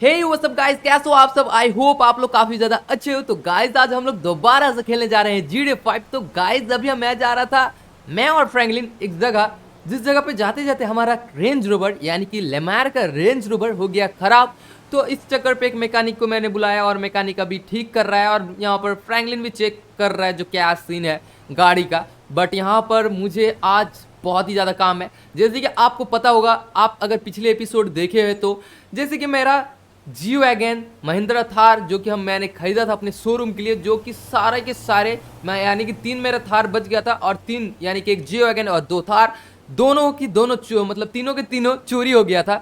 Hey what's up guys, कैसे हो आप सब। आई होप आप लोग काफी ज्यादा अच्छे हो। तो गाइस आज हम लोग दोबारा से खेलने जा रहे हैं GTA 5। तो गाइस अभी मैं जा रहा था, मैं और फ्रैंकलिन एक जगह, जिस जगह पे जाते जाते हमारा रेंज रोवर यानी कि लेमार का रेंज रोवर हो गया खराब। तो इस चक्कर पे एक मैकेनिक को मैंने बुलाया और मैकेनिक अभी ठीक कर रहा है और यहाँ पर फ्रैंकलिन भी चेक कर रहा है जो क्या सीन है गाड़ी का। बट यहाँ पर मुझे आज बहुत ही ज़्यादा काम है। जैसे कि आपको पता होगा, आप अगर पिछले एपिसोड देखे हैं तो जैसे कि मेरा जी वैगन महिंद्रा थार जो कि मैंने खरीदा था अपने शोरूम के लिए, जो कि सारे के सारे मैं यानी कि 3 मेरा थार बच गया था और 3 यानी कि एक जी वैगन और 2 थार, दोनों की दोनों मतलब तीनों के तीनों चोरी हो गया था।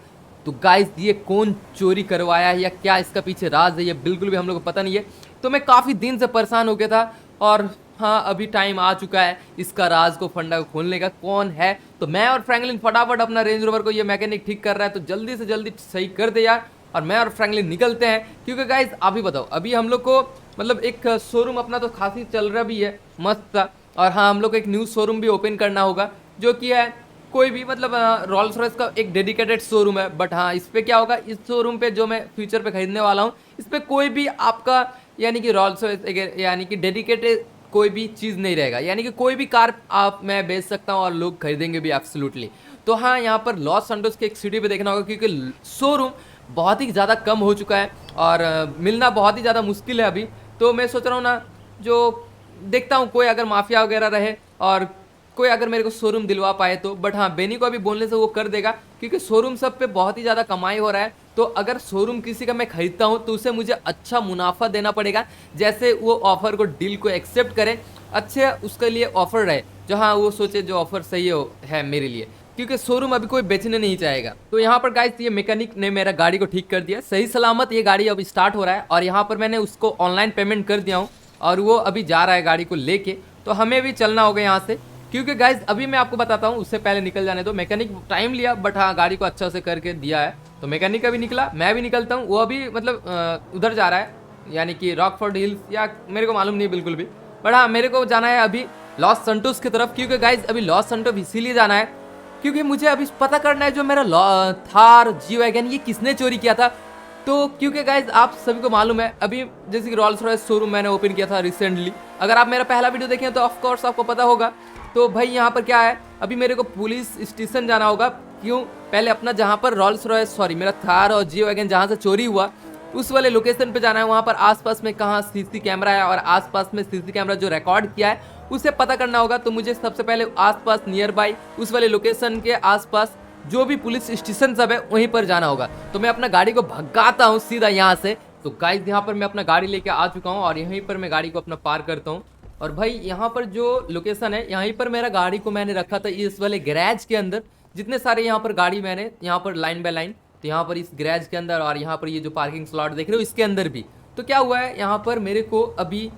तो गाइस ये कौन चोरी करवाया है या क्या इसका पीछे राज है, ये बिल्कुल भी हम लोग को पता नहीं है। तो मैं काफ़ी दिन से परेशान हो गया था और हाँ अभी टाइम आ चुका है इसका राज को, फंडा को खोलने का। कौन है? तो मैं और फ्रैंकलिन फटाफट अपना रेंज रोवर को ये मैकेनिक ठीक कर रहा है, तो जल्दी से जल्दी सही कर दे यार। और मैं और फ्रैंकलिन निकलते हैं, क्योंकि गाइज आप ही बताओ, अभी हम लोग को मतलब एक शोरूम अपना तो खासी चल रहा भी है मस्त सा। और हाँ हम लोग को एक न्यू शोरूम भी ओपन करना होगा, जो कि है कोई भी मतलब रोल्स रॉयस का एक डेडिकेटेड शोरूम है। बट हाँ इस पर क्या होगा, इस शोरूम पे जो मैं फ्यूचर पे खरीदने वाला हूँ, इस पर कोई भी आपका यानी कि रोल्स रॉयस यानी कि डेडिकेटेड कोई भी चीज़ नहीं रहेगा, यानी कि कोई भी कार आप मैं बेच सकता हूँ और लोग खरीदेंगे भी एब्सोल्युटली। तो हाँ यहाँ पर लॉस सैंटोस के एक सिटी पे देखना होगा, क्योंकि शोरूम बहुत ही ज़्यादा कम हो चुका है और मिलना बहुत ही ज़्यादा मुश्किल है अभी। तो मैं सोच रहा हूँ ना, जो देखता हूँ कोई अगर माफिया वगैरह रहे और कोई अगर मेरे को शोरूम दिलवा पाए तो। बट हाँ बेनी को अभी बोलने से वो कर देगा, क्योंकि शोरूम सब पे बहुत ही ज़्यादा कमाई हो रहा है। तो अगर शोरूम किसी का मैं खरीदता हूँ तो उसे मुझे अच्छा मुनाफा देना पड़ेगा, जैसे वो ऑफर को डील को एक्सेप्ट करे, अच्छे उसके लिए ऑफर रहे, जो हाँ वो सोचे जो ऑफर सही है मेरे लिए, क्योंकि शोरूम अभी कोई बेचने नहीं चाहेगा। तो यहाँ पर गाइस ये मैकेनिक ने मेरा गाड़ी को ठीक कर दिया सही सलामत। ये गाड़ी अब स्टार्ट हो रहा है और यहाँ पर मैंने उसको ऑनलाइन पेमेंट कर दिया हूँ और वो अभी जा रहा है गाड़ी को लेके। तो हमें भी चलना होगा यहाँ से, क्योंकि गाइज अभी मैं आपको बताता हूँ, उससे पहले निकल जाने दो। मैकेनिक टाइम लिया बट हाँ गाड़ी को अच्छा से करके दिया है। तो मैकेनिक अभी निकला, मैं भी निकलता हूँ। वो अभी मतलब उधर जा रहा है यानी कि रॉकफोर्ड हिल्स, या मेरे को मालूम नहीं बिल्कुल भी। बट हाँ मेरे को जाना है अभी लॉस सैंटोस की तरफ, क्योंकि गाइज अभी लॉस सैंटोस इसीलिए जाना है क्योंकि मुझे अभी पता करना है जो मेरा थार जी वैगन ये किसने चोरी किया था। तो क्योंकि गाइज आप सभी को मालूम है, अभी जैसे कि रोल्स रॉयस शोरूम मैंने ओपन किया था रिसेंटली, अगर आप मेरा पहला वीडियो देखें तो ऑफ कोर्स आपको पता होगा। तो भाई यहाँ पर क्या है, अभी मेरे को पुलिस स्टेशन जाना होगा। क्यों? पहले अपना जहाँ पर रोल्स रॉयस सॉरी मेरा थार और जी वैगन जहाँ से चोरी हुआ उस वाले लोकेशन पे जाना है। वहाँ पर आसपास में कहाँ सीसी कैमरा है और आसपास में सीसी कैमरा जो रिकॉर्ड किया है उसे पता करना होगा। तो मुझे सबसे पहले आसपास नियर बाई उस वाले लोकेशन के आसपास जो भी पुलिस स्टेशन सब है वहीं पर जाना होगा। तो मैं अपना गाड़ी को भगाता हूँ सीधा यहाँ से। तो गाइस यहाँ पर मैं अपना गाड़ी लेके आ चुका हूँ और यहीं पर मैं गाड़ी को अपना पार करता हूँ। और भाई यहाँ पर जो लोकेशन है यहीं पर मेरा गाड़ी को मैंने रखा था इस वाले गैराज के अंदर। जितने सारे यहाँ पर गाड़ी मैंने यहाँ पर लाइन बाय लाइन, तो यहाँ पर इस गैराज के अंदर और यहाँ पर ये जो पार्किंग स्लॉट देख रहे हो इसके अंदर भी। तो क्या हुआ है यहाँ पर मेरे को अभी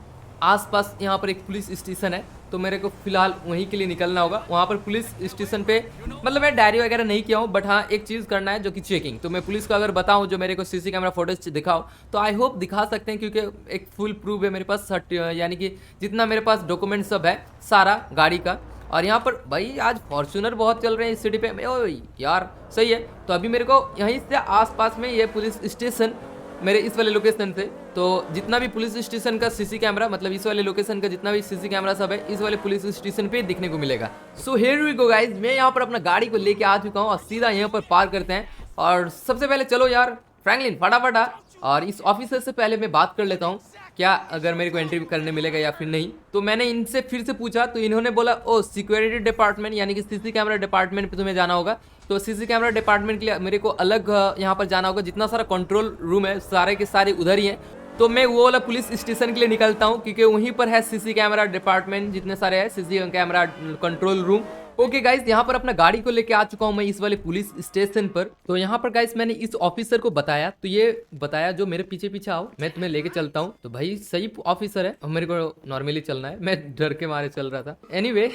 आसपास यहाँ पर एक पुलिस स्टेशन है, तो मेरे को फिलहाल वहीं के लिए निकलना होगा। वहाँ पर पुलिस स्टेशन पे मतलब मैं डायरी वगैरह नहीं किया हूँ, बट हाँ एक चीज़ करना है जो कि चेकिंग। तो मैं पुलिस को अगर बताऊँ जो मेरे को सीसी कैमरा फोटोज दिखाओ तो आई होप दिखा सकते हैं, क्योंकि एक फुल प्रूफ है मेरे पास, यानी कि जितना मेरे पास डॉक्यूमेंट सब है सारा गाड़ी का। और यहाँ पर भाई आज फॉर्च्यूनर बहुत चल रहे हैं इस सिटी पे। ओ यार सही है। तो अभी मेरे को यहीं से आसपास में ये पुलिस स्टेशन मेरे इस वाले लोकेशन से, तो जितना भी पुलिस स्टेशन का सीसी कैमरा मतलब इस वाले लोकेशन का जितना भी सीसी कैमरा सब है इस वाले पुलिस स्टेशन पे दिखने को मिलेगा। So here we go guys, मैं यहाँ पर अपना गाड़ी को लेके आ चुका हूँ और सीधा यहाँ पर पार करते हैं। और सबसे पहले चलो यार फ्रैंकलिन फटाफट आ, और इस ऑफिसर से पहले मैं बात कर लेता हूँ क्या अगर मेरे को एंट्री करने मिलेगा या फिर नहीं। तो मैंने इनसे फिर से पूछा तो इन्होंने बोला ओ सिक्योरिटी डिपार्टमेंट यानी कि सीसी कैमरा डिपार्टमेंट पे तुम्हें जाना होगा। तो सीसी कैमरा डिपार्टमेंट के लिए मेरे को अलग यहाँ पर जाना होगा। जितना सारा कंट्रोल रूम है सारे के सारे उधर ही हैं। तो मैं वो वाला पुलिस स्टेशन के लिए निकलता हूँ, क्योंकि वहीं पर है सीसी कैमरा डिपार्टमेंट, जितने सारे हैं CC camera control room. Okay guys यहाँ पर अपना गाड़ी को लेके आ चुका हूँ मैं इस वाले पुलिस स्टेशन पर। तो यहाँ पर गाइस मैंने इस ऑफिसर को बताया, तो ये बताया जो मेरे पीछे पीछे आओ मैं तुम्हें लेके चलता हूँ। तो भाई सही ऑफिसर है, मेरे को नॉर्मली चलना है, मैं डर के मारे चल रहा था। एनीवे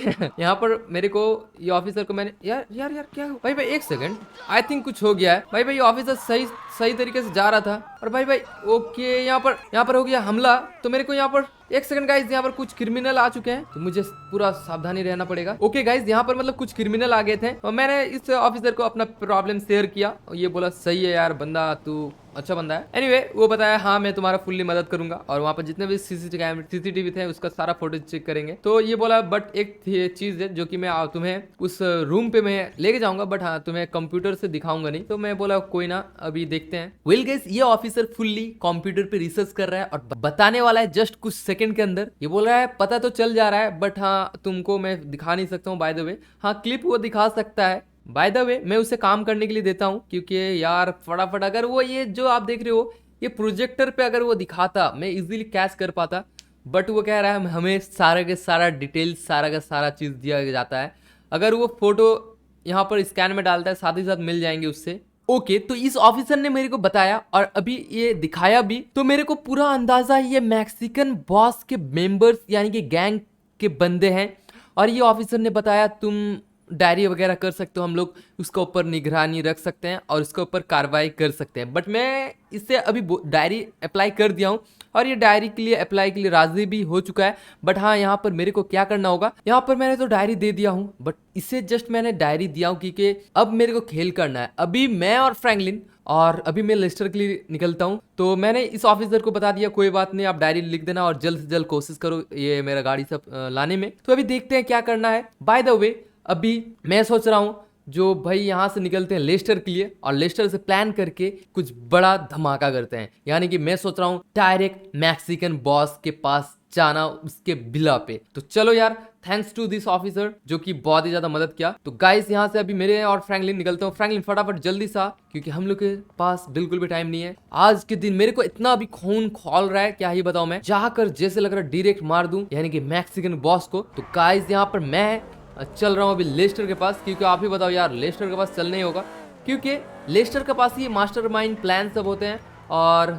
यहाँ पर मेरे को ये ऑफिसर को मैंने यार यार यार क्या भाई भाई एक सेकंड, आई थिंक कुछ हो गया है भाई। भाई ये ऑफिसर सही सही तरीके से जा रहा था और भाई भाई ओके यहाँ पर हो गया हमला। तो मेरे को यहाँ पर एक सेकंड गाइस, यहाँ पर कुछ क्रिमिनल आ चुके हैं तो मुझे पूरा सावधानी रहना पड़ेगा। ओके गाइस यहाँ पर मतलब कुछ क्रिमिनल आ गए थे और मैंने इस ऑफिसर को अपना प्रॉब्लम शेयर किया और ये बोला सही है यार बंदा तू अच्छा बंदा है। एनीवे वो बताया हाँ मैं तुम्हारा फुल्ली मदद करूंगा और वहाँ पर जितने भी सीसीटीवी थे उसका सारा फुटेज चेक करेंगे। तो ये बोला बट एक चीज है जो कि मैं तुम्हें उस रूम पे मैं लेके जाऊंगा, बट हाँ तुम्हें कंप्यूटर से दिखाऊंगा नहीं। तो मैं बोला कोई ना, अभी देखते हैं। वेल गाइस, ये ऑफिसर फुल्ली कंप्यूटर पे रिसर्च कर रहा है और बताने वाला है जस्ट कुछ सेकंड के अंदर। ये बोल रहा है पता तो चल जा रहा है बट हाँ तुमको मैं दिखा नहीं सकता हूँ। बाय द वे हाँ क्लिप वो दिखा सकता है। बाय द वे मैं उसे काम करने के लिए देता हूँ क्योंकि यार फटाफट अगर वो ये जो आप देख रहे हो ये प्रोजेक्टर पे अगर वो दिखाता मैं इजीली कैच कर पाता, बट वो कह रहा है हमें सारा के सारा डिटेल्स सारा का सारा चीज़ दिया जाता है। अगर वो फोटो यहाँ पर स्कैन में डालता है साथ ही साथ मिल जाएंगे उससे। ओके तो इस ऑफिसर ने मेरे को बताया और अभी ये दिखाया भी, तो मेरे को पूरा अंदाजा ये मैक्सिकन बॉस के मेंबर्स यानी कि गैंग के बंदे हैं। और ये ऑफिसर ने बताया तुम डायरी वगैरह कर सकते हो, हम लोग उसके ऊपर निगरानी रख सकते हैं और उसके ऊपर कार्रवाई कर सकते हैं। बट मैं इससे अभी डायरी अप्लाई कर दिया हूँ और ये डायरी के लिए अप्लाई के लिए राजी भी हो चुका है। बट हाँ यहाँ पर मेरे को क्या करना होगा, यहाँ पर मैंने तो डायरी दे दिया हूँ बट इसे जस्ट मैंने डायरी दिया हूँ क्योंकि अब मेरे को खेल करना है। अभी मैं और फ्रैंकलिन और अभी मैं लेस्टर के लिए निकलता हूँ। तो मैंने इस ऑफिसर को बता दिया कोई बात नहीं आप डायरी लिख देना और जल्द से जल्द कोशिश करो ये मेरा गाड़ी सब लाने में। तो अभी देखते हैं क्या करना है। बाय द वे अभी मैं सोच रहा हूँ जो भाई यहाँ से निकलते हैं लेस्टर के लिए और लेस्टर से प्लान करके कुछ बड़ा धमाका करते हैं। यानी कि मैं सोच रहा हूँ डायरेक्ट मैक्सिकन बॉस के पास जाना उसके बिला पे। तो चलो यार थैंक्स टू दिस ऑफिसर जो कि बहुत ही ज्यादा मदद किया। तो गाइस यहाँ से अभी मेरे और फ्रैंकलिन निकलता हूँ। फ्रैंकलिन फटाफट जल्दी सा क्योंकि हम लोग के पास बिल्कुल भी टाइम नहीं है। आज के दिन मेरे को इतना अभी खून खौल रहा है क्या ही बताऊं, मैं जाकर जैसे लग रहा है डायरेक्ट मार दूं यानी कि मैक्सिकन बॉस को। तो गाइस यहाँ पर मैं चल रहा हूँ अभी लेस्टर के पास क्योंकि आप ही बताओ यार लेस्टर के पास चलना ही होगा क्योंकि लेस्टर के पास ही मास्टरमाइंड प्लान सब होते हैं। और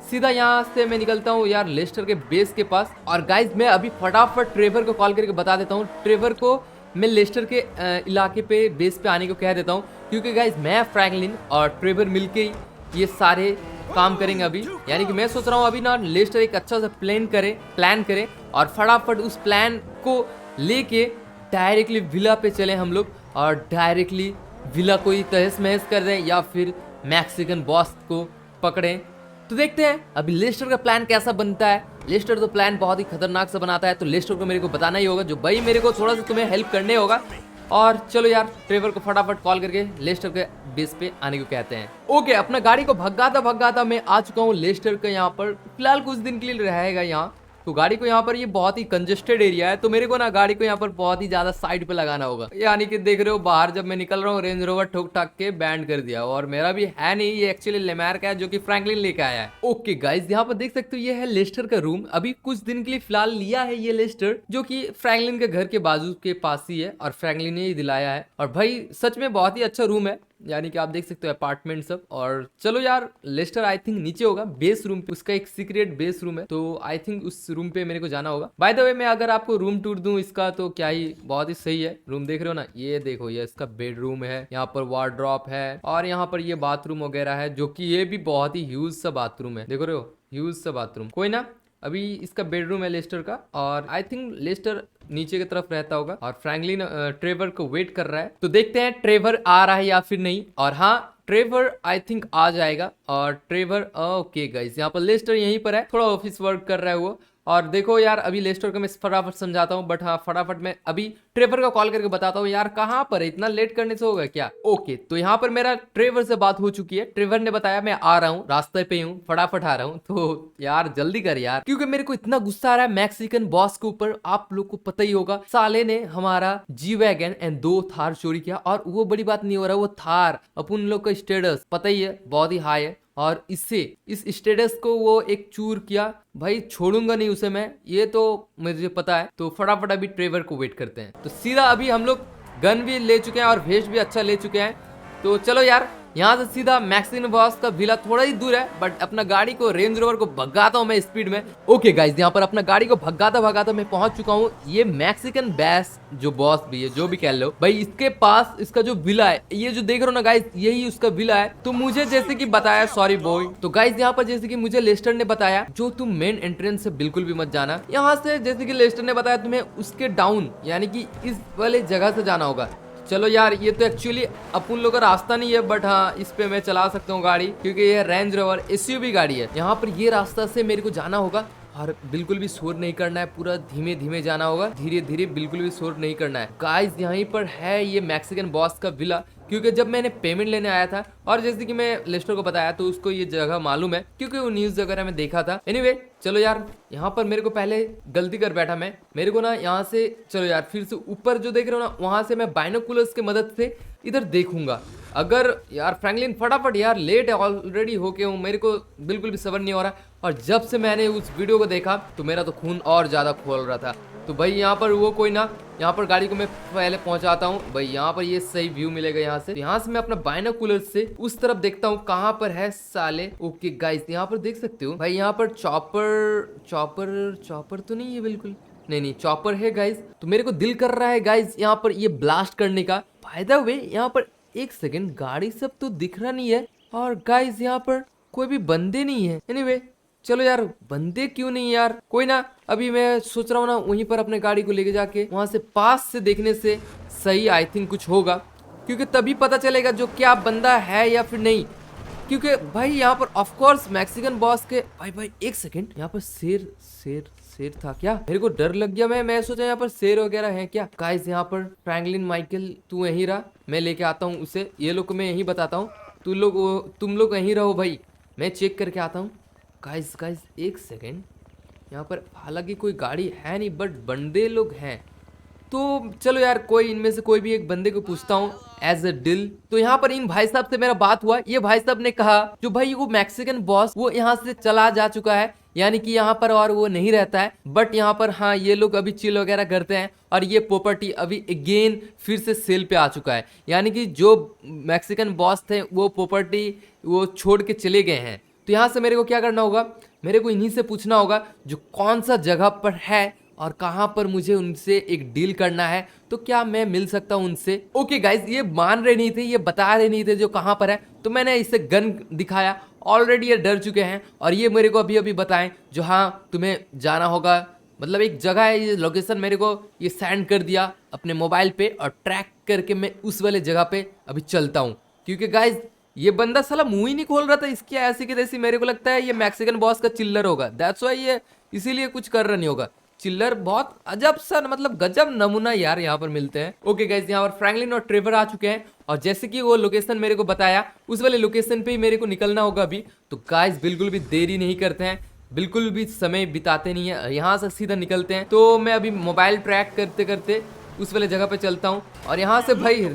सीधा यहाँ से मैं निकलता हूँ यार लेस्टर के बेस के पास। और गाइज मैं अभी फटाफट ट्रेवर को कॉल करके बता देता हूँ, ट्रेवर को मैं लेस्टर के इलाके पे बेस पे आने को कह देता हूँ क्योंकि गाइज मैं फ्रैंकलिन और ट्रेवर मिलके ही ये सारे काम करेंगे अभी। यानी कि मैं सोच रहा हूँ अभी ना लेस्टर एक अच्छा सा प्लान करे और फटाफट उस प्लान को लेके डायरेक्टली विला पे चले हम लोग और डायरेक्टली विला को ही तहस महस कर दें या फिर मैक्सिकन बॉस को पकड़ें। तो देखते हैं अभी लेस्टर का प्लान कैसा बनता है। लेस्टर तो प्लान बहुत ही खतरनाक सा बनाता है तो लेस्टर को मेरे को बताना ही होगा जो भाई मेरे को थोड़ा सा तुम्हें हेल्प करने होगा। और चलो यार ट्रेवर को फटाफट कॉल करके लेस्टर के बेस पे आने को कहते हैं। ओके अपना गाड़ी को भगाता मैं आ चुका हूँ लेस्टर के यहाँ पर। फिलहाल कुछ दिन के लिए रहेगा यहाँ। तो गाड़ी को यहाँ पर ये बहुत ही कंजेस्टेड एरिया है तो मेरे को ना गाड़ी को यहाँ पर बहुत ही ज्यादा साइड पे लगाना होगा। यानी कि देख रहे हो बाहर जब मैं निकल रहा हूँ रेंज रोवर ठोक ठाक के बैंड कर दिया और मेरा भी है नहीं, ये एक्चुअली लेमैर का है जो कि फ्रैंकलिन लेके आया है। ओके गाइस यहाँ पर देख सकते हो ये है लेस्टर का रूम। अभी कुछ दिन के लिए फिलहाल लिया है ये लेस्टर जो कि फ्रैंकलिन के घर के बाजू के पास ही है और फ्रैंकलिन ने ही दिलाया है। और भाई सच में बहुत ही अच्छा रूम है यानी कि आप देख सकते हो अपार्टमेंट सब। और चलो यार लेस्टर आई थिंक नीचे होगा बेस रूम पे, उसका एक सीक्रेट बेस रूम है तो आई थिंक उस रूम पे मेरे को जाना होगा। बाय द वे मैं अगर आपको रूम टूर दूं इसका तो क्या ही बहुत ही सही है। रूम देख रहे हो ना, ये देखो ये इसका बेडरूम है, यहाँ पर वार्डरोब है और यहाँ पर ये बाथरूम वगैरह है जो कि ये भी बहुत ही ह्यूज सा बाथरूम है। देख रहे हो ह्यूज सा बाथरूम। कोई ना अभी इसका बेडरूम है लेस्टर का और आई थिंक लेस्टर नीचे की तरफ रहता होगा और फ्रैंकलिन ट्रेवर को वेट कर रहा है। तो देखते हैं ट्रेवर आ रहा है या फिर नहीं। और हाँ ट्रेवर आई थिंक आ जाएगा और ट्रेवर ओके गाइस यहाँ पर लेस्टर यहीं पर है, थोड़ा ऑफिस वर्क कर रहा है वो। और देखो यार अभी लेस्टर को मैं फटाफट समझाता हूँ बट हाँ फटाफट मैं अभी ट्रेवर का कॉल करके बताता हूँ यार कहाँ पर है, इतना लेट करने से होगा क्या। ओके तो यहाँ पर मेरा ट्रेवर से बात हो चुकी है। ट्रेवर ने बताया मैं आ रहा हूँ, रास्ते पे हूँ, फटाफट आ रहा हूँ। तो यार जल्दी कर यार क्योंकि मेरे को इतना गुस्सा आ रहा है मैक्सिकन बॉस के ऊपर। आप लोग को पता ही होगा साले ने हमारा जी वैगन एंड 2 थार चोरी किया और वो बड़ी बात नहीं हो रहा, वो थार अपन लोग का स्टेटस पता ही है बहुत ही हाई है और इससे इस स्टेटस को वो एक चूर किया। भाई छोड़ूंगा नहीं उसे मैं, ये तो मुझे पता है। तो फटाफट अभी ट्रेवर को वेट करते हैं। तो सीधा अभी हम लोग गन भी ले चुके हैं और भेष भी अच्छा ले चुके हैं। तो चलो यार यहाँ से सीधा मैक्सिकन बॉस का विला थोड़ा ही दूर है बट अपना गाड़ी को रेंज रोवर को भगाता हूँ मैं स्पीड में। ओके गाइस यहाँ पर अपना गाड़ी को भगाता मैं पहुंच चुका हूँ ये मैक्सिकन बैस जो बॉस भी है जो भी कह लो भाई इसके पास इसका जो विला है ये जो देख रहे हो ना गाइस यही उसका विला है। तो मुझे जैसे कि बताया सॉरी बॉय। तो गाइस यहाँ पर जैसे कि मुझे लेस्टर ने बताया जो तुम मेन एंट्रेंस से बिल्कुल भी मत जाना यहाँ से, जैसे कि लेस्टर ने बताया तुम्हें उसके डाउन यानी कि इस वाले जगह से जाना होगा। चलो यार, ये तो एक्चुअली अपन लोग का रास्ता नहीं है, बट हाँ इस पे मैं चला सकता हूँ गाड़ी, क्योंकि ये रेंज रोवर एसयूवी गाड़ी है। यहाँ पर ये रास्ता से मेरे को जाना होगा और बिल्कुल भी शोर नहीं करना है, पूरा धीमे धीमे जाना होगा, धीरे धीरे, बिल्कुल भी शोर नहीं करना है। गाइस यहीं पर है ये मैक्सिकन बॉस का विला, क्योंकि जब मैंने पेमेंट लेने आया था और जैसे कि मैं लेस्टर को बताया तो उसको ये जगह मालूम है, क्योंकि वो न्यूज वगैरह में देखा था। एनीवे चलो यार, यहाँ पर मेरे को पहले गलती कर बैठा मैं, मेरे को ना यहाँ से, चलो यार फिर से ऊपर जो देख रहे हो ना, वहां से मैं बाइनोकुलर्स की मदद से इधर देखूंगा। अगर यार फ्रैंकलिन फटाफट यार, लेट है ऑलरेडी होके हूँ, मेरे को बिल्कुल भी सब्र नहीं हो रहा। और जब से मैंने उस वीडियो को देखा तो मेरा तो खून और ज़्यादा खोल रहा था। तो भाई यहाँ पर वो कोई ना, यहाँ पर गाड़ी को मैं पहले पहुंचाता हूँ भाई, यहाँ पर ये सही व्यू मिलेगा यहाँ से। यहाँ से मैं अपना बाइनोकुलर से उस तरफ देखता हूँ कहाँ पर है साले। ओके गाइस, यहाँ पर देख सकते हो भाई, यहाँ पर चॉपर तो नहीं है, बिल्कुल नहीं चॉपर है गाइस। तो मेरे को दिल कर रहा है गाइस यहाँ पर ये ब्लास्ट करने का। बाय द वे यहाँ पर एक सेकंड, गाड़ी सब तो दिख रहा नहीं है, और गाइस यहाँ पर कोई भी बंदे नहीं है। एनीवे चलो यार, बंदे क्यों नहीं यार, कोई ना, अभी मैं सोच रहा हूँ ना वहीं पर अपने गाड़ी को लेके जाके वहां से पास से देखने से सही आई थिंक कुछ होगा, क्योंकि तभी पता चलेगा जो क्या बंदा है या फिर नहीं। क्योंकि भाई यहाँ पर ऑफ कोर्स मैक्सिकन बॉस के भाई एक सेकंड, यहाँ पर शेर था क्या? मेरे को डर लग गया, मैं सोचा यहाँ पर शेर वगैरह है क्या। गाइस यहाँ पर फ्रैंकलिन माइकल तू यहीं रहा, मैं लेके आता हूँ उसे, ये लोग को मैं यहीं बताता हूँ, तुम लोग यहीं रहो भाई, मैं चेक करके आता हूँ। गाइस एक सेकेंड, यहाँ पर हालांकि कोई गाड़ी है नहीं, बट बंदे लोग हैं। तो चलो यार, कोई इनमें से कोई भी एक बंदे को पूछता हूँ एज अ डील। तो यहाँ पर इन भाई साहब से मेरा बात हुआ, ये भाई साहब ने कहा जो भाई वो मैक्सिकन बॉस वो यहाँ से चला जा चुका है, यानी कि यहाँ पर और वो नहीं रहता है, बट यहाँ पर हाँ ये लोग अभी चिल वगैरह करते हैं, और ये प्रॉपर्टी अभी अगेन फिर से सेल पे आ चुका है। यानी कि जो मैक्सिकन बॉस थे वो प्रॉपर्टी वो छोड़ के चले गए हैं। तो यहाँ से मेरे को क्या करना होगा, मेरे को इन्हीं से पूछना होगा जो कौन सा जगह पर है और कहाँ पर मुझे उनसे एक डील करना है, तो क्या मैं मिल सकता हूँ उनसे। ओके गाइस, ये मान रहे नहीं थे, ये बता रहे नहीं थे जो कहाँ पर है, तो मैंने इसे गन दिखाया, ऑलरेडी ये डर चुके हैं, और ये मेरे को अभी अभी बताएं जो हाँ तुम्हें जाना होगा, मतलब एक जगह है, ये लोकेशन मेरे को ये सेंड कर दिया अपने मोबाइल पे, और ट्रैक करके मैं उस वाले जगह पे अभी चलता हूँ। क्योंकि गाइज ये बंदा साला मुंह ही नहीं खोल रहा था, इसकी ऐसी की तैसी, मेरे को लगता है ये मैक्सिकन बॉस का चिल्लर होगा, दैट्स व्हाई ये इसीलिए कुछ कर रहा नहीं होगा। चिल्लर बहुत अजब सा, मतलब गजब नमूना यार यहाँ पर मिलते हैं। ओके गाइस, यहाँ पर फ्रैंकलिन और ट्रेवर आ चुके हैं, और जैसे कि वो लोकेशन मेरे को बताया उस वाले लोकेशन पे ही मेरे को निकलना होगा अभी। तो गाइस बिल्कुल भी देरी नहीं करते हैं, बिल्कुल भी समय बिताते नहीं है, यहाँ से सीधा निकलते हैं। तो मैं अभी मोबाइल ट्रैक करते करते उस वाले जगह पे चलता हूँ, और यहाँ से भाई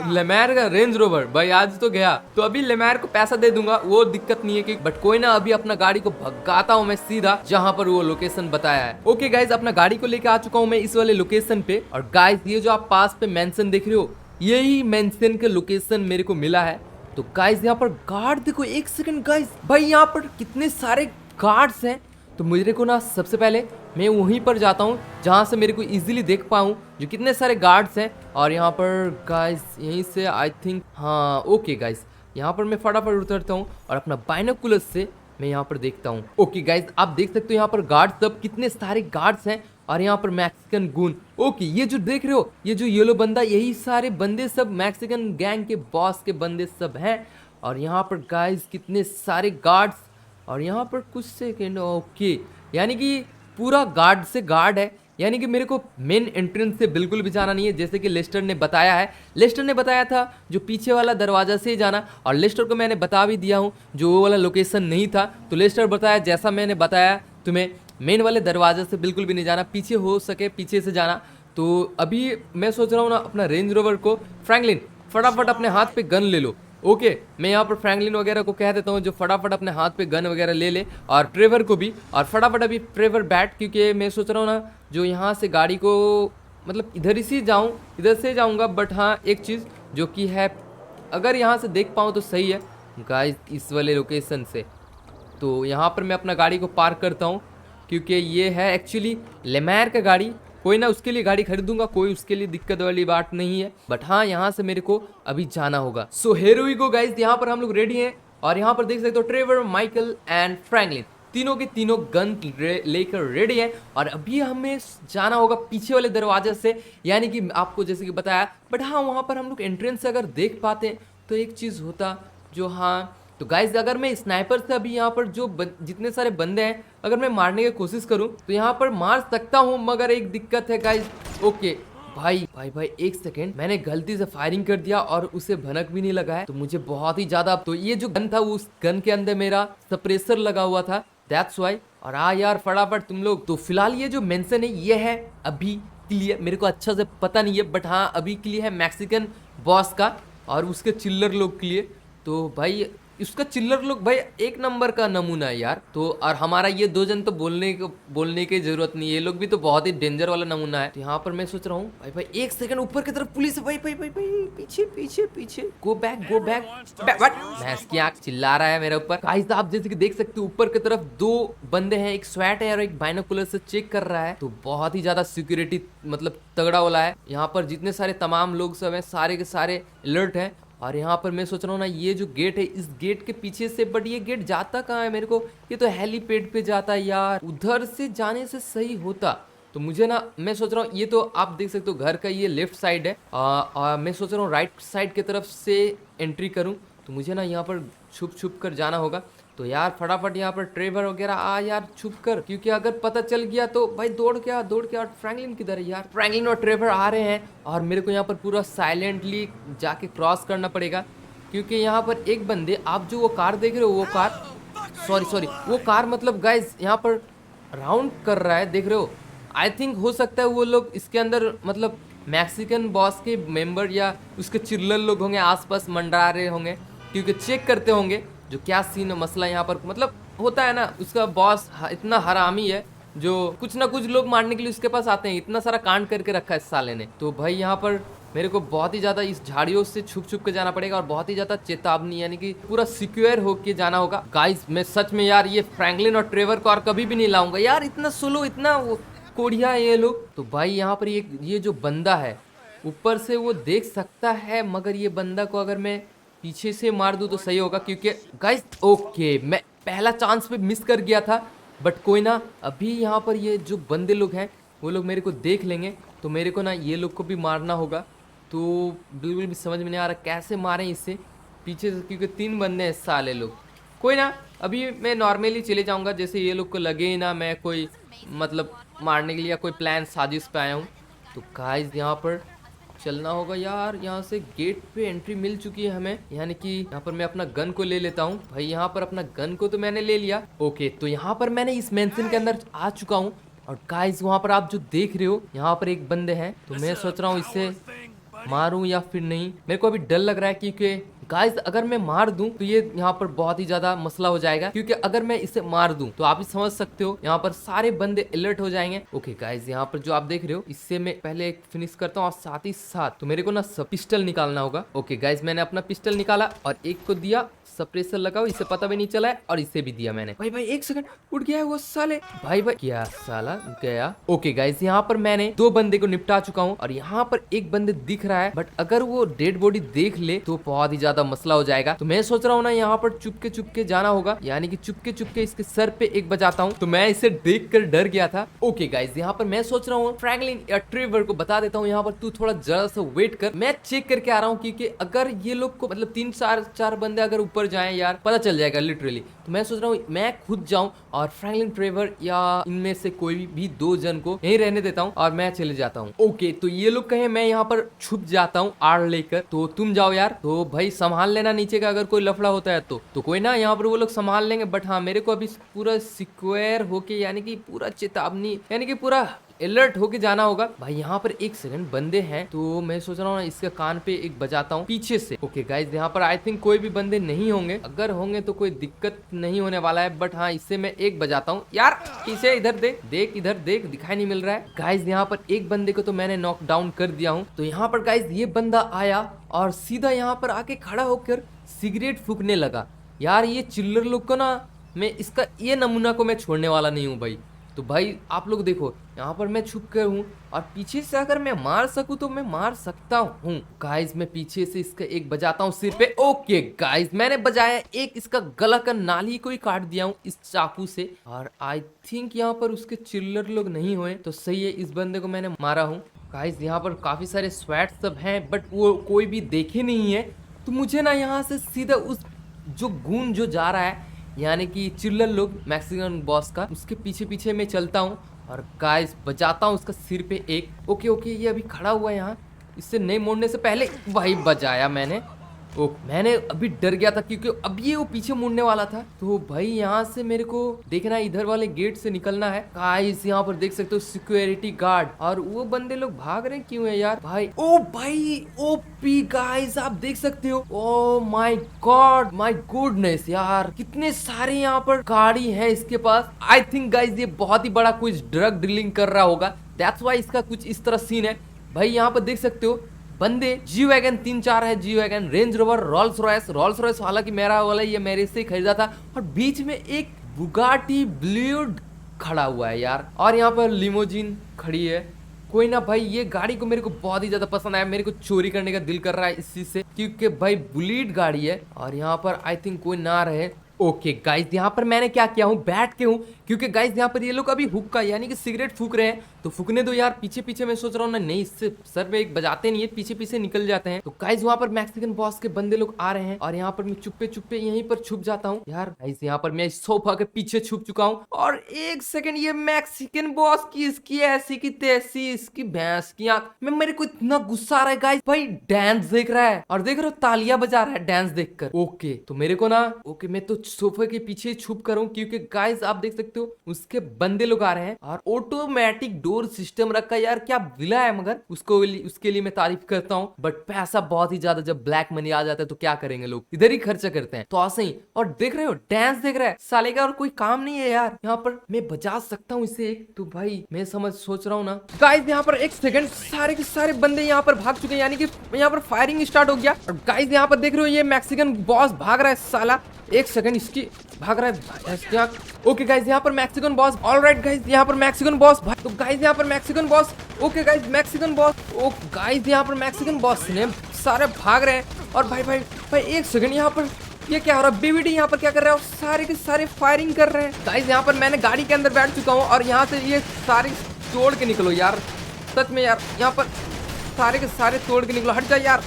लेमैर का रेंज रोवर भाई आज तो गया, तो अभी लेमैर को पैसा दे दूंगा, वो दिक्कत नहीं है कि, बट कोई ना, अभी अपना गाड़ी को भगाता हूँ मैं सीधा जहाँ पर वो लोकेशन बताया है। ओके गाइज, अपना गाड़ी को लेके आ चुका हूँ मैं इस वाले लोकेशन पे, और गाइज ये जो आप पास पे मेंशन देख रहे हो, यही मेंशन के लोकेशन मेरे को मिला है। तो गाइज यहाँ पर गार्ड देखो, एक सेकंड गाइज, भाई यहाँ पर कितने सारे गार्ड्स हैं। तो मेरे को ना सबसे पहले मैं वहीं पर जाता हूँ जहाँ से मेरे को इजीली देख पाऊँ जो कितने सारे गार्ड्स हैं, और यहाँ पर गाइस यहीं से आई थिंक, हाँ ओके गाइस, यहाँ पर मैं फटाफट उतरता हूँ और अपना बाइनोकुलर से मैं यहाँ पर देखता हूँ। ओके गाइस, आप देख सकते हो यहाँ पर गार्ड्स सब कितने सारे गार्ड्स हैं, और यहाँ पर मैक्सिकन गून। ओके, ये जो देख रहे हो, ये जो येलो बंदा, यही सारे बंदे सब मैक्सिकन गैंग के बॉस के बंदे सब हैं, और यहाँ पर गाइस कितने सारे गार्ड्स, और यहाँ पर कुछ सेकेंड। ओके, यानी कि पूरा गार्ड से गार्ड है, यानी कि मेरे को मेन एंट्रेंस से बिल्कुल भी जाना नहीं है, जैसे कि लेस्टर ने बताया है। लेस्टर ने बताया था जो पीछे वाला दरवाजा से ही जाना, और लेस्टर को मैंने बता भी दिया हूँ जो वो वाला लोकेशन नहीं था, तो लेस्टर बताया जैसा मैंने बताया तुम्हें, मेन वाले दरवाजे से बिल्कुल भी नहीं जाना, पीछे हो सके पीछे से जाना। तो अभी मैं सोच रहा हूँ ना अपना रेंज रोवर को, फ्रैंकलिन फटाफट अपने हाथ पे गन ले लो। ओके, मैं यहाँ पर फ्रैंकलिन वगैरह को कह देता हूँ जो फटाफट अपने हाथ पे गन वगैरह ले ले, और ट्रेवर को भी, और फटाफट अभी ट्रेवर बैठ, क्योंकि मैं सोच रहा हूँ ना जो यहाँ से गाड़ी को, मतलब इधर ही जाऊँ, इधर से जाऊँगा, बट हाँ एक चीज़ जो कि है, अगर यहाँ से देख पाऊँ तो सही है गाइस इस वाले लोकेशन से। तो यहाँ पर मैं अपना गाड़ी को पार्क करता हूँ, क्योंकि ये है एक्चुअली लेमैर का गाड़ी, कोई ना उसके लिए गाड़ी खरीदूंगा, कोई उसके लिए दिक्कत वाली बात नहीं है, बट हाँ यहाँ से मेरे को अभी जाना होगा। So here we go guys, यहाँ पर हम लोग रेडी हैं, और यहाँ पर देख सकते हो ट्रेवर, माइकल एंड फ्रैंकलिन तीनों के तीनों गन लेकर रेडी हैं और अभी हमें जाना होगा पीछे वाले दरवाजे से, यानी कि आपको जैसे कि बताया। बट हाँ, वहाँ पर हम लोग एंट्रेंस से अगर देख पाते तो एक चीज़ होता जो, हाँ तो गाइज अगर मैं स्नाइपर से अभी यहाँ पर जो जितने सारे बंदे हैं अगर मैं मारने की कोशिश करूँ तो यहाँ पर मार सकता हूँ, मगर एक दिक्कत है गाइज। ओके भाई भाई भाई एक सेकेंड, मैंने गलती से फायरिंग कर दिया और उसे भनक भी नहीं लगा है, तो मुझे बहुत ही ज्यादा, तो ये जो गन था उस गन के अंदर मेरा सप्रेसर लगा हुआ था, दैट्स वाई। और हाँ यार फटाफट तुम लोग, तो फिलहाल ये जो मेंशन है ये है अभी के लिए, मेरे को अच्छा से पता नहीं है, बट हाँ अभी के लिए है मैक्सिकन बॉस का और उसके चिल्लर लोग के लिए। तो भाई उसका चिल्लर लोग भाई एक नंबर का नमूना है यार। तो और हमारा ये दो जन तो बोलने की जरूरत नहीं है, ये लोग भी तो बहुत ही डेंजर वाला नमूना है। तो यहाँ पर मैं सोच रहा हूँ भाई भाई एक सेकंड, ऊपर की तरफ पुलिस है भाई भाई भाई भाई, पीछे पीछे पीछे, गो बैक गो बैक। भैंस की आंख चिल्ला रहा है मेरे ऊपर। गाइस आप जैसे कि देख सकते हो ऊपर की तरफ दो बंदे हैं, एक स्वैट है और एक बाइनोकुलर से चेक कर रहा है। तो बहुत ही ज्यादा सिक्योरिटी मतलब तगड़ा वाला है। यहाँ पर जितने सारे तमाम लोग सब हैं सारे के सारे अलर्ट हैं। और यहाँ पर मैं सोच रहा हूँ ना, ये जो गेट है इस गेट के पीछे से, बट ये गेट जाता कहाँ है मेरे को, ये तो हेलीपैड पे जाता है यार, उधर से जाने से सही होता। तो मुझे ना, मैं सोच रहा हूँ ये तो आप देख सकते हो घर का ये लेफ्ट साइड है, मैं सोच रहा हूँ राइट साइड की तरफ से एंट्री करूँ। तो मुझे ना यहाँ पर छुप छुप कर जाना होगा। तो यार फटाफट यहाँ पर ट्रेवर वगैरह आ यार छुप कर, क्योंकि अगर पता चल गया तो भाई दौड़ के आ। फ्रैंकलिन किधर है यार? फ्रैंकलिन और ट्रेवर आ रहे हैं और मेरे को यहाँ पर पूरा साइलेंटली जाके क्रॉस करना पड़ेगा, क्योंकि यहाँ पर एक बंदे, आप जो वो कार देख रहे हो, वो कार सॉरी वो कार मतलब गाइज यहाँ पर राउंड कर रहा है, देख रहे हो? आई थिंक हो सकता है वो लोग इसके अंदर मतलब मैक्सिकन बॉस के मेंबर या उसके चिल्लर लोग होंगे, आसपास मंडरा रहे होंगे, क्योंकि चेक करते होंगे जो क्या सीन मसला यहाँ पर मतलब होता है ना। उसका बॉस इतना हरामी है जो कुछ ना कुछ लोग मारने के लिए उसके पास आते हैं, इतना सारा कांड करके रखा है इस साले ने। तो भाई यहाँ पर मेरे को बहुत ही ज़्यादा इस झाड़ियों से छुप छुप के जाना पड़ेगा और बहुत ही ज़्यादा चेतावनी, यानी कि पूरा सिक्योर होके जाना होगा। गाइस मैं सच में यार ये फ्रैंकलिन और ट्रेवर को और कभी भी नहीं लाऊंगा यार, इतना स्लो, इतना कोढ़िया है ये लोग। तो भाई यहाँ पर ये जो बंदा है ऊपर से वो देख सकता है, मगर ये बंदा को अगर मैं पीछे से मार दूं तो सही होगा, क्योंकि गाइस ओके मैं पहला चांस पे मिस कर गया था, बट कोई ना, अभी यहाँ पर ये जो बंदे लोग हैं वो लोग मेरे को देख लेंगे, तो मेरे को ना ये लोग को भी मारना होगा। तो बिल्कुल भी समझ में नहीं आ रहा कैसे मारें इससे पीछे से, क्योंकि 3 बंदे हैं साले लोग। कोई ना, अभी मैं नॉर्मली चले जाऊँगा, जैसे ये लोग को लगे ही ना मैं कोई मतलब मारने के लिए कोई प्लान साजिश पे आया हूँ। तो गाइस यहाँ पर चलना होगा यार, यहाँ से गेट पे एंट्री मिल चुकी है हमें, यानी कि यहाँ पर मैं अपना गन को ले लेता हूँ। भाई यहाँ पर अपना गन को तो मैंने ले लिया। ओके तो यहाँ पर मैंने इस मेंशन के अंदर आ चुका हूँ और गाइस वहाँ पर आप जो देख रहे हो यहाँ पर एक बंदे हैं, तो मैं सोच रहा हूँ इससे मारूं या फिर नहीं। मेरे को अभी डर लग रहा है क्योंकि गाइस अगर मैं मार दूं तो ये यहाँ पर बहुत ही ज्यादा मसला हो जाएगा, क्योंकि अगर मैं इसे मार दूं तो आप ही समझ सकते हो यहाँ पर सारे बंदे अलर्ट हो जाएंगे। ओके गाइस यहाँ पर जो आप देख रहे हो इससे मैं पहले एक फिनिश करता हूँ और साथ ही साथ तो मेरे को ना पिस्टल निकालना होगा। ओके गाइस मैंने अपना पिस्टल निकाला और एक को दिया, सप्रेसर लगाओ, इसे पता भी नहीं चला है, और इसे भी दिया मैंने। भाई भाई एक सेकंड, उठ गया है वो साले। भाई भाई क्या साला गया। ओके गाइस यहाँ पर मैंने 2 बंदे को निपटा चुका हूँ और यहाँ पर एक बंदे दिख रहा है, बट अगर वो डेड बॉडी देख ले तो बहुत ही ज्यादा मसला हो जाएगा। तो मैं सोच रहा हूँ ना यहाँ पर चुपके जाना होगा, यानी कि चुपके इसके सर पे एक बजाता हूँ। तो मैं इसे देख कर डर गया था। ओके गाइस यहाँ पर मैं सोच रहा हूँ फ्रैंकलिन या ट्रेवर को बता देता हूँ यहाँ पर तू थोड़ा जरा सा वेट कर, मैं चेक करके आ रहा हूँ, क्योंकि अगर ये लोग को मतलब 3-4 बंदे अगर ऊपर जाएं यार पता चल जाएगा लिटरली। तो मैं सोच रहा हूँ मैं खुद जाऊं और फ्रैंकलिन ट्रेवर या इनमें से कोई भी 2 जन को यहीं रहने देता हूँ और मैं चले जाता हूँ। ओके तो ये लोग कहे मैं यहाँ पर छुप जाता हूँ आड़ लेकर, तो तुम जाओ यार। तो भाई संभाल लेना नीचे का, अगर कोई लफड़ा होता है तो कोई ना, यहाँ पर वो लोग संभाल लेंगे। बट हाँ मेरे को अभी पूरा सिक्योर होके, यानी कि पूरा चेतावनी, यानी कि पूरा अलर्ट होके जाना होगा। भाई यहाँ पर एक सेकंड बंदे हैं, तो मैं सोच रहा हूँ ना इसके कान पे एक बजाता हूँ पीछे से। ओके गाइस यहाँ पर आई थिंक कोई भी बंदे नहीं होंगे, अगर होंगे तो कोई दिक्कत नहीं होने वाला है। बट हाँ इससे मैं एक बजाता हूँ यार, इसे इधर देख इधर देख, दिखाई नहीं मिल रहा है। गाइस यहाँ पर एक बंदे को तो मैंने नॉक डाउन कर दिया हूँ। तो यहाँ पर गाइस ये बंदा आया और सीधा यहाँ पर आके खड़ा होकर सिगरेट फूकने लगा। यार ये चिल्लर लोग को ना, मैं इसका ये नमूना को मैं छोड़ने वाला नहीं हूँ भाई। तो भाई आप लोग देखो, यहाँ पर मैं छुप कर हूँ और पीछे से अगर मैं मार सकूँ तो मैं मार सकता हूँ। गाइस मैं पीछे से इसका एक बजाता हूँ सिर पे। ओके गाइस मैंने बजाया एक, इसका गला का नाली को ही काट दिया हूँ इस चाकू से। और आई थिंक यहाँ पर उसके चिल्लर लोग नहीं हुए तो सही है, इस बंदे को मैंने मारा हूँ। गाइस यहाँ पर काफी सारे स्वैट सब हैं बट वो कोई भी देखे नहीं है, तो मुझे ना यहाँ से सीधा उस जो गून जो जा रहा है यानी कि चिल्लर लोग मैक्सिकन बॉस का, उसके पीछे पीछे मैं चलता हूँ और गाइस बजाता हूँ उसका सिर पे एक। ओके ओके ये अभी खड़ा हुआ है यहाँ, इससे नहीं मोड़ने से पहले भाई बजाया मैंने। ओ मैंने अभी डर गया था क्योंकि अब ये वो पीछे मुड़ने वाला था। तो भाई यहाँ से मेरे को देखना है, इधर वाले गेट से निकलना है। गाइस यहाँ पर देख सकते हो सिक्योरिटी गार्ड, और वो बंदे लोग भाग रहे क्यों है यार भाई। ओ भाई ओपी गाइस आप देख सकते हो। Oh my God my goodness यार, कितने सारे यहाँ पर गाड़ी है इसके पास। आई थिंक गाइस ये बहुत ही बड़ा कुछ ड्रग डीलिंग कर रहा होगा, दैट्स वाई इसका कुछ इस तरह सीन है। भाई यहाँ पर देख सकते हो बंदे जी वैगन 3-4 है, G wagon, range rover, Rolls Royce हालांकि मेरा वाला ये मेरे से ही खरीदा था, और बीच में एक बुगाटी ब्लूड खड़ा हुआ है यार, और यहाँ पर लिमोजिन खड़ी है। कोई ना भाई, ये गाड़ी को मेरे को बहुत ही ज्यादा पसंद आया, मेरे को चोरी करने का दिल कर रहा है इस चीज से, क्योंकि भाई बुलेट गाड़ी है और यहाँ पर आई थिंक कोई ना रहे। ओके गाइस यहाँ पर मैंने क्या किया हूँ, बैठ के हूँ, क्योंकि गाइस यहाँ पर ये लोग अभी हुक्का यानी कि सिगरेट फूक रहे हैं, तो फूकने दो यार। पीछे पीछे मैं सोच रहा हूँ ना, नहीं इससे सर में एक बजाते नहीं है, पीछे पीछे निकल जाते हैं। तो गाइस वहाँ पर मैक्सिकन बॉस के बंदे लोग आ रहे हैं और यहाँ पर मैं चुप्पे चुप्पे यहीं पर छुप जाता हूँ यार। गाइस यहाँ पर मैं सोफा के पीछे छुप चुका हूँ, और एक सेकंड ये मैक्सिकन बॉस की इसकी ऐसी की तैसी इसकी भैंस की आंख में मेरे को इतना गुस्सा आ रहा है गाइस। भाई डांस देख रहा है और देख रहे हो तालियां बजा रहा है डांस देखकर। ओके तो मेरे को ना, ओके मैं तो सोफे के पीछे छुप कर हूँ, क्योंकि गाइस आप देख सकते हो उसके बंदे लोग आ रहे हैं, और ऑटोमेटिक डोर सिस्टम रखा है यार, क्या विला है, मगर उसके लिए मैं तारीफ करता हूँ। बट पैसा बहुत ही ज्यादा, जब ब्लैक मनी आ जाता है तो क्या करेंगे लोग, इधर ही खर्चा करते हैं, तो ऐसे ही। और देख रहे हो डांस देख रहा है साले का, और कोई काम नहीं है यार यहाँ पर, मैं बजा सकता हूँ इसे एक, तो भाई मैं सोच रहा हूँ ना गाइस। यहाँ पर एक सेकंड, सारे के सारे बंदे यहाँ पर भाग चुके हैं, यानी कि यहाँ पर फायरिंग स्टार्ट हो गया। और गाइस यहाँ पर देख रहे हो ये मैक्सिकन बॉस भाग रहा है साला, एक सेकंड इसकी भाग रहा है। ओके गाइस यहाँ पर मैक्सिकन बॉस, ऑलराइट गाइस यहाँ पर मैक्सिकन बॉस, तो गाइस यहाँ पर Mexican boss, okay guys Mexican boss, oh guys यहाँ पर मैक्सिकन बॉस ने सारे भाग रहे हैं। और भाई भाई भाई एक सेकंड, यहाँ पर ये क्या हो रहा है, बीवीडी यहाँ पर क्या कर रहा है, सारे के सारे फायरिंग कर रहे हैं। गाइस यहाँ पर मैंने गाड़ी के अंदर बैठ चुका हूँ, और यहाँ से ये सारे तोड़ के निकलो यार, सच में यार यहाँ पर सारे के सारे तोड़ के निकलो, हट जाए यार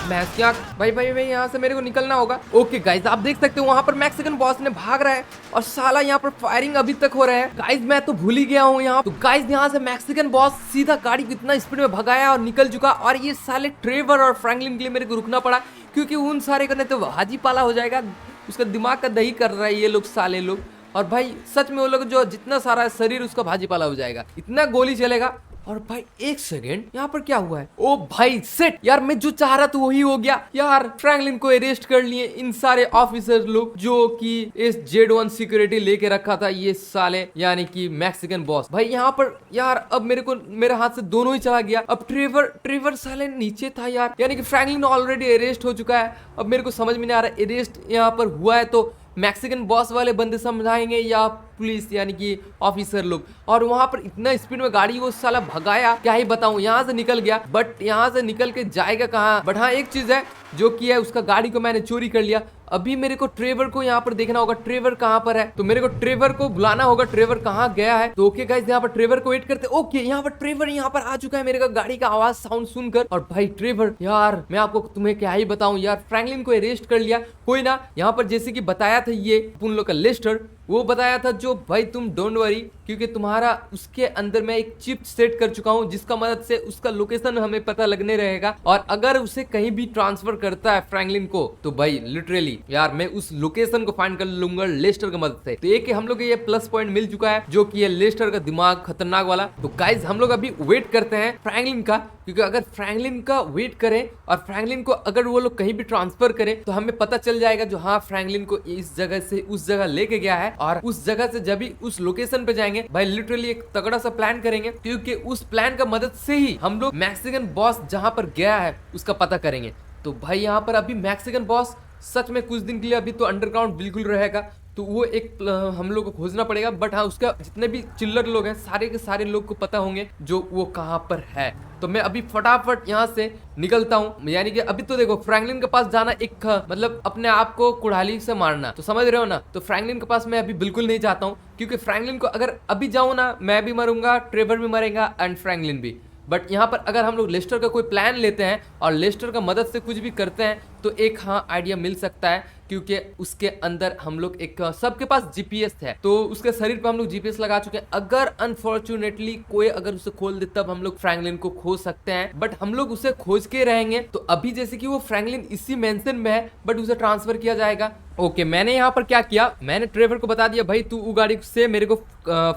भैंस की आंख। भाई भाई भाई यहाँ से मेरे को निकलना होगा। ओके गाइस आप देख सकते हो वहां पर मैक्सिकन बॉस ने भाग रहा है, और साला यहाँ पर फायरिंग अभी तक हो रहा है। गाइस मैं तो भूल ही गया हूँ यहाँ। तो गाइस यहाँ से मैक्सिकन बॉस सीधा गाड़ी को इतना स्पीड में भगाया और निकल चुका, और ये साले ट्रेवर और फ्रैंकलिन के लिए मेरे को रुकना पड़ा, क्योंकि उन सारे करने तो हाजी पाला हो जाएगा, उसका दिमाग का दही कर रहा है ये लोग साले लोग। और भाई सच में वो लोग जो जितना सारा शरीर उसका भाजी पाला हो जाएगा, इतना गोली चलेगा। और भाई एक सेकेंड यहाँ पर क्या हुआ है, ओ भाई सेट यार, मैं जो चाह रहा था वही हो गया यार। फ्रैंकलिन को अरेस्ट कर लिए इन सारे ऑफिसर लोग जो कि इस Z1 सिक्योरिटी लेके रखा था ये साले, यानी कि मैक्सिकन बॉस। भाई यहाँ पर यार अब मेरे हाथ से दोनों ही चला गया। अब ट्रेवर साले नीचे था यार, यानी कि फ्रैंकलिन ऑलरेडी अरेस्ट हो चुका है। अब मेरे को समझ में नहीं आ रहा अरेस्ट यहाँ पर हुआ है तो मैक्सिकन बॉस वाले बंदे समझाएंगे या पुलिस यानी कि ऑफिसर लोग। और वहां पर इतना स्पीड में गाड़ी वो साला भगाया, क्या ही बताऊं। यहाँ से निकल गया, बट यहाँ से निकल के जाएगा कहाँ। बट हाँ एक चीज है जो कि है, उसका गाड़ी को मैंने चोरी कर लिया। अभी मेरे को ट्रेवर को यहाँ पर देखना होगा, ट्रेवर कहाँ पर है, तो मेरे को ट्रेवर को बुलाना होगा, ट्रेवर कहाँ गया है। तो ओके गाइस यहाँ पर ट्रेवर को वेट करते। ओके यहाँ पर ट्रेवर यहाँ पर आ चुका है मेरे को गाड़ी का आवाज साउंड सुनकर। और भाई ट्रेवर यार मैं आपको तुम्हें क्या ही बताऊं यार, फ्रैंकलिन को अरेस्ट कर लिया। कोई ना, यहाँ पर जैसे कि बताया था ये उन लोग का लेस्टर, वो बताया था जो भाई तुम डोंट वरी, क्योंकि तुम्हारा उसके अंदर मैं एक चिप सेट कर चुका हूँ, जिसका मदद से उसका लोकेशन हमें पता लगने रहेगा। और अगर उसे कहीं भी ट्रांसफर करता है फ्रैंकलिन को, तो भाई लिटरली यार मैं उस लोकेशन को फाइंड कर लूंगा लेस्टर की मदद से। तो एक हम लोग ये प्लस पॉइंट मिल चुका है, जो कि है लेस्टर का दिमाग खतरनाक वाला। तो गाइज हम लोग अभी वेट करते हैं फ्रैंकलिन का, क्योंकि अगर फ्रैंकलिन का वेट करें और फ्रैंकलिन को अगर वो लोग कहीं भी ट्रांसफर करें, तो हमें पता चल जाएगा जो हाँ फ्रैंकलिन को इस जगह से उस जगह लेके गया है। और उस जगह से जब भी उस लोकेशन पे जाएंगे भाई लिटरली एक तगड़ा सा प्लान करेंगे, क्योंकि उस प्लान का मदद से ही हम लोग मैक्सिकन बॉस जहां पर गया है उसका पता करेंगे। तो भाई यहाँ पर अभी मैक्सिकन बॉस सच में कुछ दिन के लिए अभी तो अंडरग्राउंड बिल्कुल रहेगा, तो वो एक हम लोग को खोजना पड़ेगा। बट हाँ, उसका जितने भी चिल्लर लोग हैं सारे के सारे लोग को पता होंगे जो वो कहाँ पर है। तो मैं अभी फटाफट यहाँ से निकलता हूँ। यानी कि अभी तो देखो फ्रैंकलिन के पास जाना एक मतलब अपने आप को कुड़ाली से मारना, तो समझ रहे हो ना। तो फ्रैंकलिन के पास मैं अभी बिल्कुल नहीं जाता हूँ, क्योंकि फ्रैंकलिन को अगर अभी जाऊँ ना, मैं भी मरूंगा, ट्रेवर भी मरेगा एंड फ्रैंकलिन भी। बट यहाँ पर अगर हम लोग लेस्टर का कोई प्लान लेते हैं और लेस्टर का मदद से कुछ भी करते हैं तो एक हाँ आइडिया मिल सकता है, क्योंकि उसके अंदर हम लोग एक सबके पास जीपीएस है, तो उसके शरीर पर हम लोग जीपीएस लगा चुके हैं। अगर अनफॉर्चुनेटली कोई अगर उसे खोल दे तब हम लोग फ्रैंकलिन को खोज सकते हैं। बट हम लोग उसे खोज के रहेंगे। तो अभी जैसे कि वो फ्रैंकलिन इसी मेंशन में है, बट उसे ट्रांसफर किया जाएगा। ओके, मैंने यहाँ पर क्या किया, मैंने ट्रेवर को बता दिया भाई तू वो गाड़ी से मेरे को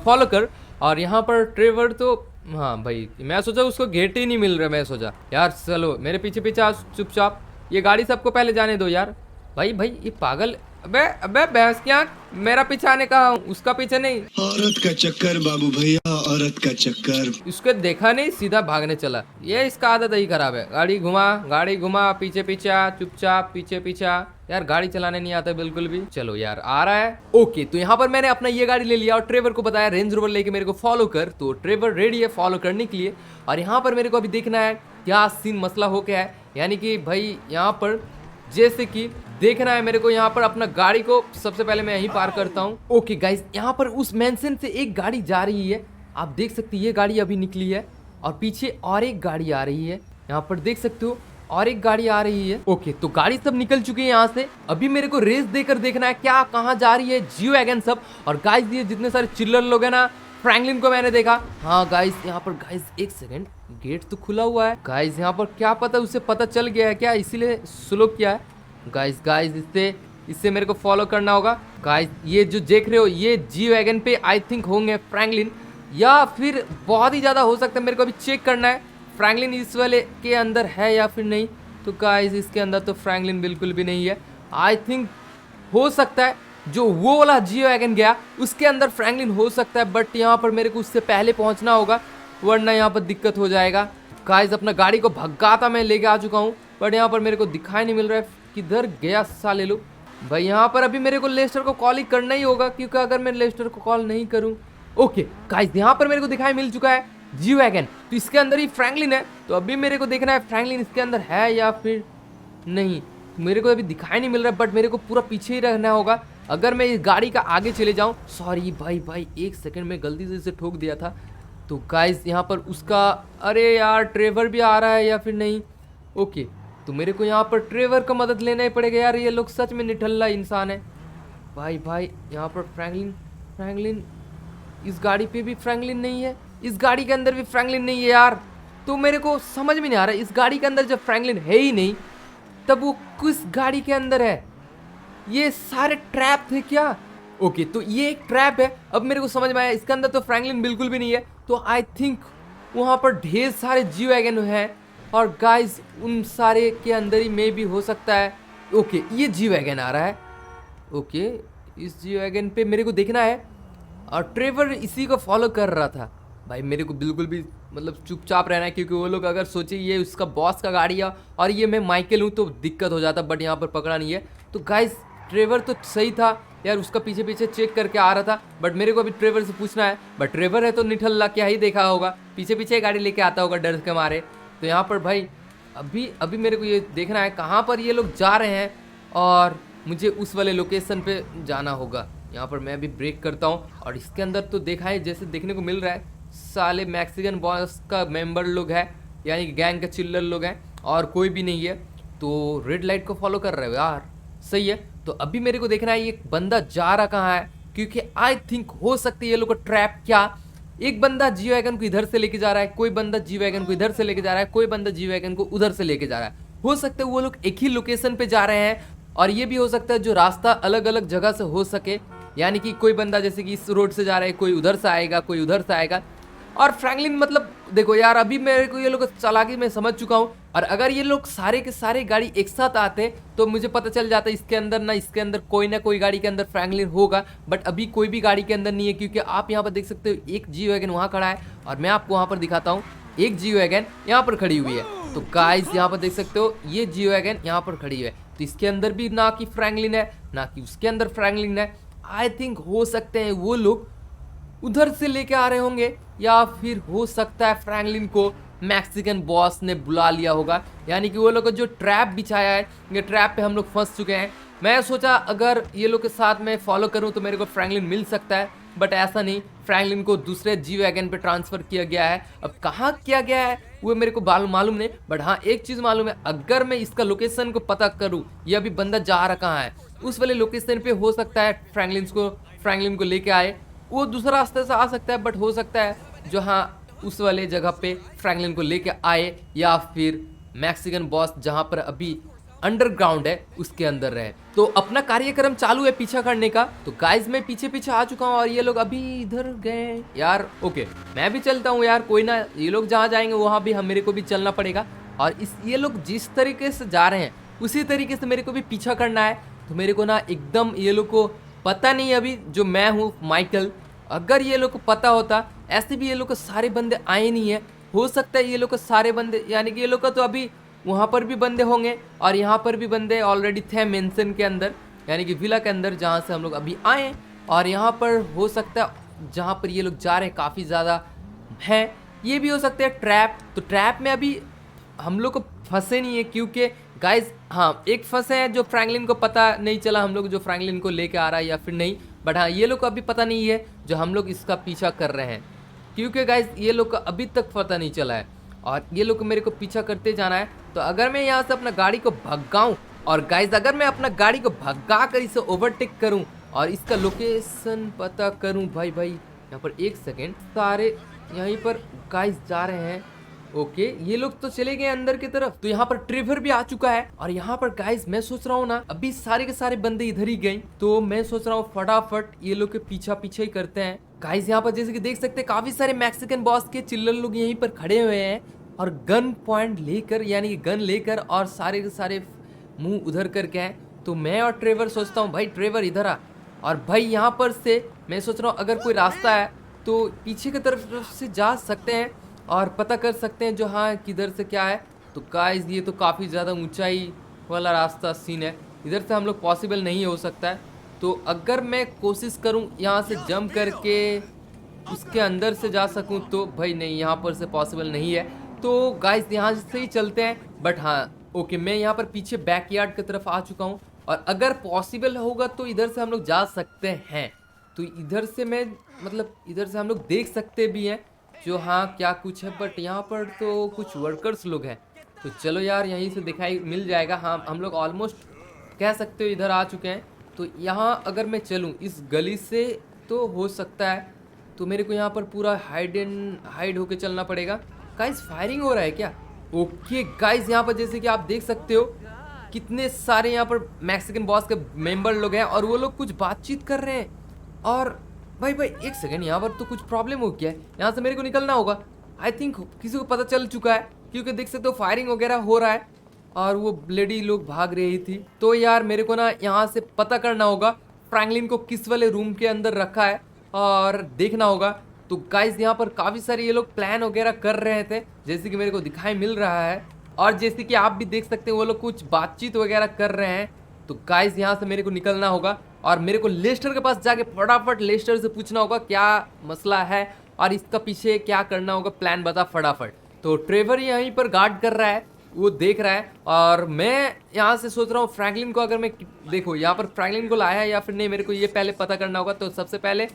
फॉलो कर। और यहाँ पर ट्रेवर तो हाँ भाई, मैं सोचा उसको गेट ही नहीं मिल रहा। मैं सोचा यार चलो मेरे पीछे पीछे आ चुपचाप, ये गाड़ी सबको पहले जाने दो यार। भाई भाई ये पागल, अबे अबे भैंस की आंख, मेरा पीछे आने का, उसका पीछे नहीं। औरत का चक्कर बाबू भैया, औरत का चक्कर। इसको देखा नहीं, सीधा भागने चला। ये इसका आदत ही खराब है, गाड़ी घुमा, पीछे पीछे आ, चुपचाप पीछे पीछे आ। यार गाड़ी चलाने नहीं आता बिल्कुल भी। चलो यार आ रहा है। ओके, तो यहाँ पर मैंने अपना ये गाड़ी ले लिया और ट्रेवर को बताया रेंज रोवर लेके मेरे को फॉलो कर। तो ट्रेवर रेडी है फॉलो करने के लिए। और यहाँ पर मेरे को अभी देखना है क्या सीन मसला हो गया है। यानी कि भाई यहाँ पर जैसे कि देखना है मेरे को, यहाँ पर अपना गाड़ी को सबसे पहले मैं यहीं पार करता हूँ। ओके गाइस, यहाँ पर उस मेंशन से एक गाड़ी जा रही है, आप देख सकते हैं। ये गाड़ी अभी निकली है और पीछे और एक गाड़ी आ रही है, यहाँ पर देख सकते हो और एक गाड़ी आ रही है। ओके, तो गाड़ी सब निकल चुकी है यहाँ से। अभी मेरे को रेस देकर देखना है क्या कहाँ जा रही है जियो वैगन सब। और गाइस ये जितने सारे चिल्लर लोग हैं ना, फ्रैंकलिन को मैंने देखा। हाँ गाइस, यहाँ पर गाइस एक सेकेंड, गेट तो खुला हुआ है गाइस। यहाँ पर क्या पता उसे पता चल गया है क्या, इसीलिए स्लो किया है। गाइस इससे मेरे को फॉलो करना होगा। गाइस ये जो देख रहे हो ये जी वैगन पे आई थिंक होंगे फ्रैंकलिन, या फिर बहुत ही ज़्यादा हो सकता है। मेरे को अभी चेक करना है फ्रैंकलिन इस वाले के अंदर है या फिर नहीं। तो गाइस इसके अंदर तो फ्रैंकलिन बिल्कुल भी नहीं है। आई थिंक हो सकता है जो वो वाला जी वैगन गया उसके अंदर फ्रैंकलिन हो सकता है, बट यहाँ पर मेरे को उससे पहले पहुँचना होगा, वरना यहाँ पर दिक्कत हो जाएगा। गाइस अपना गाड़ी को भगाता मैं लेके आ चुका हूँ, बट यहाँ पर मेरे को दिखाई नहीं मिल रहा है, किधर गया साले लो। भाई यहाँ पर अभी मेरे को लेस्टर को कॉल ही करना ही होगा, क्योंकि अगर मैं लेस्टर को कॉल नहीं करूँ। ओके गाइस, यहाँ पर मेरे को दिखाई मिल चुका है जी वैगन, तो इसके अंदर ही फ्रैंकलिन है। तो अभी मेरे को देखना है फ्रैंकलिन इसके अंदर है या फिर नहीं। मेरे को अभी दिखाई नहीं मिल रहा है, बट मेरे को पूरा पीछे ही रहना होगा अगर मैं इस गाड़ी का आगे चले जाऊँ। सॉरी भाई एक सेकेंड में गलती से इसे ठोक दिया था। तो गाइस यहाँ पर उसका, अरे यार ट्रेवर भी आ रहा है या फिर नहीं। ओके, तो मेरे को यहाँ पर ट्रेवर का मदद लेना ही पड़ेगा यार, ये लोग सच में निठल्ला इंसान है। भाई यहाँ पर फ्रैंकलिन इस गाड़ी पे भी फ्रैंकलिन नहीं है, इस गाड़ी के अंदर भी फ्रैंकलिन नहीं है यार। तो मेरे को समझ में नहीं आ रहा, इस गाड़ी के अंदर जब फ्रैंकलिन है ही नहीं तब वो किस गाड़ी के अंदर है। ये सारे ट्रैप थे क्या? ओके, तो ये एक ट्रैप है। अब मेरे को समझ में आया, इसके अंदर तो फ्रैंकलिन बिल्कुल भी नहीं है। तो आई थिंक वहाँ पर ढेर सारे जी वैगन हैं और गाइस उन सारे के अंदर ही मे भी हो सकता है। ओके, ये जी वैगन आ रहा है। ओके, इस जी वैगन पे मेरे को देखना है और ट्रेवर इसी को फॉलो कर रहा था। भाई मेरे को बिल्कुल भी मतलब चुपचाप रहना है, क्योंकि वो लोग अगर सोचे ये उसका बॉस का गाड़ी है और ये मैं माइकल हूँ तो दिक्कत हो जाता। बट यहाँ पर पकड़ा नहीं है। तो गाइस ट्रेवर तो सही था यार, उसका पीछे पीछे चेक करके आ रहा था। बट मेरे को अभी ट्रेवर से पूछना है, बट ट्रेवर है तो निठल्ला क्या ही देखा होगा, पीछे पीछे गाड़ी लेके आता होगा डर के मारे। तो यहाँ पर भाई अभी मेरे को ये देखना है कहाँ पर ये लोग जा रहे हैं और मुझे उस वाले लोकेशन पे जाना होगा। यहाँ पर मैं अभी ब्रेक करता हूँ और इसके अंदर तो देखा है जैसे देखने को मिल रहा है साले मैक्सिकन बॉस का मेंबर लोग हैं, यानी गैंग के चिल्लर लोग हैं और कोई भी नहीं है। तो रेड लाइट को फॉलो कर रहे हो यार, सही है। तो अभी मेरे को देखना है ये बंदा जा रहा कहाँ है, क्योंकि आई थिंक हो सकती है ये लोग का ट्रैप क्या, एक बंदा जी वैगन को इधर से लेके जा रहा है, कोई बंदा जी वैगन को इधर से लेके जा रहा है, कोई बंदा जी वैगन को उधर से लेके जा रहा है। हो सकता है वो लोग एक ही लोकेशन पे जा रहे हैं और ये भी हो सकता है जो रास्ता अलग अलग जगह से हो सके, यानी कि कोई बंदा जैसे कि इस रोड से जा रहा है, कोई उधर से आएगा, कोई उधर से आएगा। और फ्रैंकलिन मतलब देखो यार, अभी मेरे को ये लोग चालाकी में समझ चुका हूँ। और अगर ये लोग सारे के सारे गाड़ी एक साथ आते तो मुझे पता चल जाता इसके अंदर ना इसके अंदर कोई ना कोई गाड़ी के अंदर फ्रैंकलिन होगा। बट अभी कोई भी गाड़ी के अंदर नहीं है, क्योंकि आप यहाँ पर देख सकते हो एक जी वैगन वहाँ खड़ा है और मैं आपको वहाँ पर दिखाता हूँ एक जी वैगन यहाँ पर खड़ी हुई है। तो गाइस यहाँ पर देख सकते हो ये जी वैगन यहाँ पर खड़ी है, तो इसके अंदर भी ना कि फ्रैंकलिन है ना कि उसके अंदर फ्रैंकलिन है। आई थिंक हो सकते हैं वो लोग उधर से लेके आ रहे होंगे, या फिर हो सकता है फ्रैंकलिन को मैक्सिकन बॉस ने बुला लिया होगा। यानी कि वो लोग जो ट्रैप बिछाया है, ये ट्रैप पे हम लोग फंस चुके हैं। मैं सोचा अगर ये लोग के साथ मैं फॉलो करूं तो मेरे को फ्रैंकलिन मिल सकता है, बट ऐसा नहीं। फ्रैंकलिन को दूसरे जी वैगन पे ट्रांसफ़र किया गया है। अब कहाँ किया गया है वो मेरे को मालूम नहीं, बट हाँ एक चीज़ मालूम है, अगर मैं इसका लोकेशन को पता करूँ, ये अभी बंदा जा रहा कहाँ है, उस वाले लोकेशन पे हो सकता है फ्रैंकलिन को लेके आए। वो दूसरा रास्ते से आ सकता है, बट हो सकता है जो हाँ उस वाले जगह पे फ्रैंकलिन को लेके आए, या फिर मैक्सिकन बॉस जहाँ पर अभी अंडरग्राउंड है उसके अंदर रहे। तो अपना कार्यक्रम चालू है पीछा करने का। तो गाइज मैं पीछे पीछे आ चुका हूँ और ये लोग अभी इधर गए यार। ओके मैं भी चलता हूँ यार, कोई ना, ये लोग जहाँ जाएंगे वहाँ भी मेरे को भी चलना पड़ेगा। और ये लोग जिस तरीके से जा रहे हैं उसी तरीके से मेरे को भी पीछा करना है। तो मेरे को ना एकदम ये लोग को पता नहीं अभी जो मैं हूँ माइकल, अगर ये लोग को पता होता, ऐसे भी ये लोग को सारे बंदे आए नहीं है। हो सकता है ये लोग को सारे बंदे, यानी कि ये लोग का तो अभी वहाँ पर भी बंदे होंगे और यहाँ पर भी बंदे ऑलरेडी थे मेंशन के अंदर, यानी कि विला के अंदर जहाँ से हम लोग अभी आए। और यहाँ पर हो सकता है जहाँ पर ये लोग जा रहे हैं काफ़ी ज़्यादा हैं, ये भी हो सकता है ट्रैप। तो ट्रैप में अभी हम लोग को फंसे नहीं है, क्योंकि गाइज हाँ एक फंसे हैं जो फ्रैंकलिन को पता नहीं चला हम लोग जो फ्रैंकलिन को लेके आ रहा है या फिर नहीं, बट हाँ ये लोग को अभी पता नहीं है जो हम लोग इसका पीछा कर रहे हैं, क्योंकि गाइज ये लोग का अभी तक पता नहीं चला है और ये लोग को मेरे को पीछा करते जाना है। तो अगर मैं यहाँ से अपना गाड़ी को भगाऊं, और गाइज अगर मैं अपना गाड़ी को भगा कर इसे ओवरटेक करूं और इसका लोकेशन पता करूं, भाई यहाँ पर एक सेकेंड, सारे यहीं पर गाइज जा रहे हैं। ओके ये लोग तो चले गए अंदर की तरफ। तो यहाँ पर ट्रेवर भी आ चुका है और यहाँ पर गाइज मैं सोच रहा हूँ ना, अभी सारे के सारे बंदे इधर ही गए, तो मैं सोच रहा हूँ फटाफट ये लोग के पीछा ही करते हैं। गाइज यहाँ पर जैसे कि देख सकते हैं काफी सारे मैक्सिकन बॉस के चिल्लर लोग यहीं पर खड़े हुए हैं और गन पॉइंट लेकर, यानी कि गन लेकर, और सारे के सारे मुंह उधर करके हैं। तो मैं और ट्रेवर सोचता हूँ भाई ट्रेवर इधर आ, और भाई यहाँ पर से मैं सोच रहा हूँ अगर कोई रास्ता है तो पीछे की तरफ से जा सकते हैं और पता कर सकते हैं जो हाँ किधर से क्या है। तो गाइस ये तो काफ़ी ज़्यादा ऊंचाई वाला रास्ता सीन है, इधर से हम लोग पॉसिबल नहीं हो सकता है। तो अगर मैं कोशिश करूं यहाँ से जंप करके उसके अंदर से जा सकूं तो भाई नहीं, यहाँ पर से पॉसिबल नहीं है। तो गाइस यहाँ से ही चलते हैं। बट हाँ ओके मैं यहाँ पर पीछे बैकयार्ड की तरफ आ चुका हूँ और अगर पॉसिबल होगा तो इधर से हम लोग जा सकते हैं। तो इधर से मैं मतलब इधर से हम लोग देख सकते भी हैं जो हाँ क्या कुछ है, बट यहाँ पर तो कुछ वर्कर्स लोग हैं। तो चलो यार यहीं से दिखाई मिल जाएगा। हाँ हम लोग ऑलमोस्ट कह सकते हो इधर आ चुके हैं। तो यहाँ अगर मैं चलूँ इस गली से तो हो सकता है, तो मेरे को यहाँ पर पूरा हाइड होके चलना पड़ेगा। गाइस फायरिंग हो रहा है क्या? ओके गाइस यहाँ पर जैसे कि आप देख सकते हो कितने सारे यहाँ पर मैक्सिकन बॉस के मेंबर लोग हैं और वो लोग कुछ बातचीत कर रहे हैं। और भाई एक सेकंड, यहाँ पर तो कुछ प्रॉब्लम हो गया है, यहाँ से मेरे को निकलना होगा। आई थिंक किसी को पता चल चुका है, क्योंकि देख सकते हो फायरिंग वगैरह हो रहा है और वो लेडी लोग भाग रही थी। तो यार मेरे को ना यहाँ से पता करना होगा फ्रैंकलिन को किस वाले रूम के अंदर रखा है और देखना होगा। तो गाइस यहाँ पर काफ़ी सारे ये लोग प्लान वगैरह कर रहे थे जैसे कि मेरे को दिखाई मिल रहा है, और जैसे कि आप भी देख सकते हैं वो लोग कुछ बातचीत वगैरह कर रहे हैं। तो गाइस यहाँ से मेरे को निकलना होगा और मेरे को लेस्टर के पास जाके फटाफट लेस्टर से पूछना होगा क्या मसला है और इसका पीछे क्या करना होगा, प्लान बता फटाफट। तो ट्रेवर यहीं पर गार्ड कर रहा है, वो देख रहा है, और मैं यहाँ से सोच रहा हूँ फ्रैंकलिन को अगर मैं देखो यहाँ पर फ्रैंकलिन को लाया है या फिर नहीं, मेरे को ये पहले पता करना होगा। तो सबसे पहले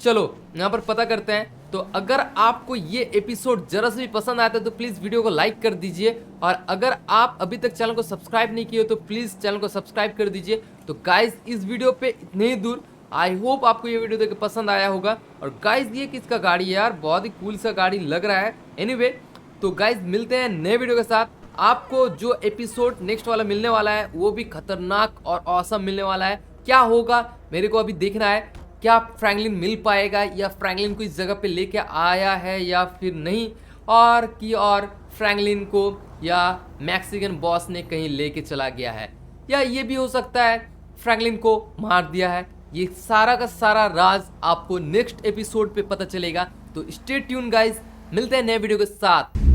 चलो यहाँ पर पता करते हैं। तो अगर आपको ये एपिसोड जरा से भी पसंद आता है तो प्लीज़ वीडियो को लाइक कर दीजिए, और अगर आप अभी तक चैनल को सब्सक्राइब नहीं किए हो तो प्लीज़ चैनल को सब्सक्राइब कर दीजिए। तो गाइज इस वीडियो पे इतने ही दूर, आई होप आपको ये वीडियो देख के पसंद आया होगा। और गाइज ये किसका गाड़ी है यार, बहुत ही कूल सा गाड़ी लग रहा है। एनीवे तो गाइज मिलते हैं नए वीडियो के साथ। आपको जो एपिसोड नेक्स्ट वाला मिलने वाला है वो भी खतरनाक और ऑसम मिलने वाला है। क्या होगा मेरे को अभी देखना है, क्या फ्रैंकलिन मिल पाएगा या फ्रैंकलिन को इस जगह पे लेके आया है या फिर नहीं, और फ्रैंकलिन को या मैक्सिकन बॉस ने कहीं लेके चला गया है, या ये भी हो सकता है फ्रैंकलिन को मार दिया है। ये सारा का सारा राज आपको नेक्स्ट एपिसोड पे पता चलेगा। तो स्टे ट्यून गाइस, मिलते हैं नए वीडियो के साथ।